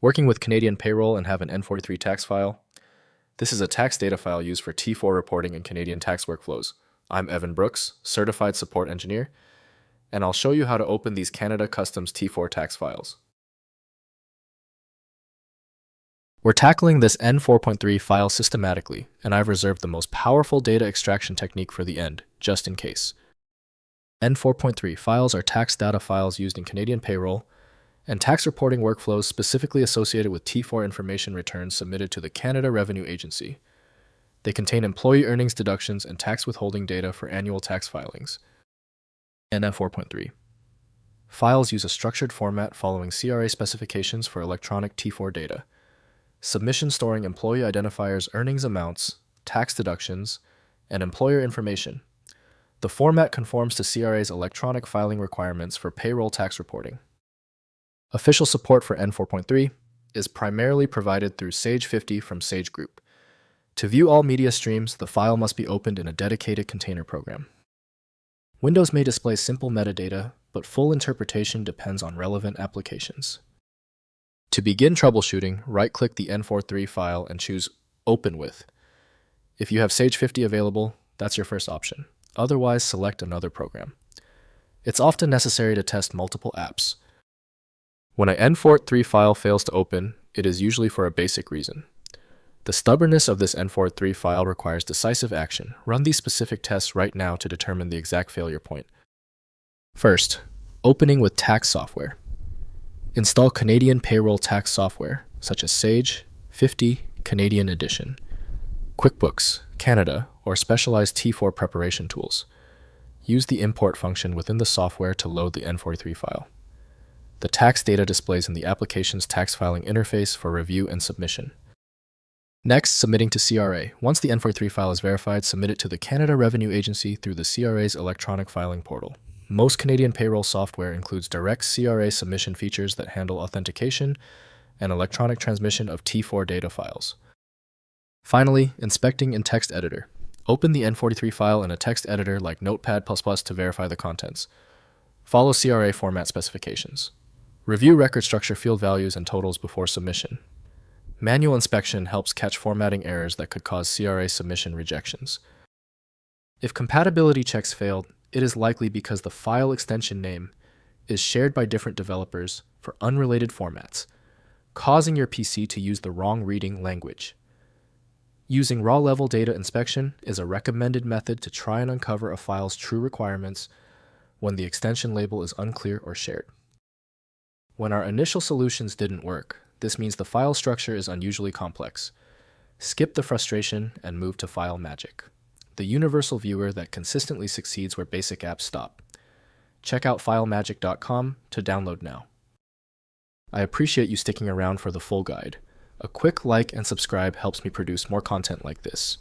Working with Canadian payroll and have an N43 tax file? This is a tax data file used for T4 reporting in Canadian tax workflows. I'm Evan Brooks, Certified Support Engineer, and I'll show you how to open these Canada Customs T4 tax files. We're tackling this N43 file systematically, and I've reserved the most powerful data extraction technique for the end, just in case. N43 files are tax data files used in Canadian payroll and tax reporting workflows specifically associated with T4 information returns submitted to the Canada Revenue Agency. They contain employee earnings deductions and tax withholding data for annual tax filings. N43 files use a structured format following CRA specifications for electronic T4 data. Submission storing employee identifiers, earnings amounts, tax deductions, and employer information. The format conforms to CRA's electronic filing requirements for payroll tax reporting. Official support for N43 is primarily provided through Sage 50 from Sage Group. To view all media streams, the file must be opened in a dedicated container program. Windows may display simple metadata, but full interpretation depends on relevant applications. To begin troubleshooting, right-click the N43 file and choose Open With. If you have Sage 50 available, that's your first option. Otherwise, select another program. It's often necessary to test multiple apps. When an N43 file fails to open, it is usually for a basic reason. The stubbornness of this N43 file requires decisive action. Run these specific tests right now to determine the exact failure point. First, opening with tax software. Install Canadian payroll tax software, such as Sage 50 Canadian Edition, QuickBooks Canada, or specialized T4 preparation tools. Use the import function within the software to load the N43 file. The tax data displays in the application's tax filing interface for review and submission. Next, submitting to CRA. Once the N43 file is verified, submit it to the Canada Revenue Agency through the CRA's electronic filing portal. Most Canadian payroll software includes direct CRA submission features that handle authentication and electronic transmission of T4 data files. Finally, inspecting in text editor. Open the N43 file in a text editor like Notepad++ to verify the contents. Follow CRA format specifications. Review record structure field values and totals before submission. Manual inspection helps catch formatting errors that could cause CRA submission rejections. If compatibility checks failed, it is likely because the file extension name is shared by different developers for unrelated formats, causing your PC to use the wrong reading language. Using raw-level data inspection is a recommended method to try and uncover a file's true requirements when the extension label is unclear or shared. When our initial solutions didn't work, this means the file structure is unusually complex. Skip the frustration and move to File Magic, the universal viewer that consistently succeeds where basic apps stop. Check out filemagic.com to download now. I appreciate you sticking around for the full guide. A quick like and subscribe helps me produce more content like this.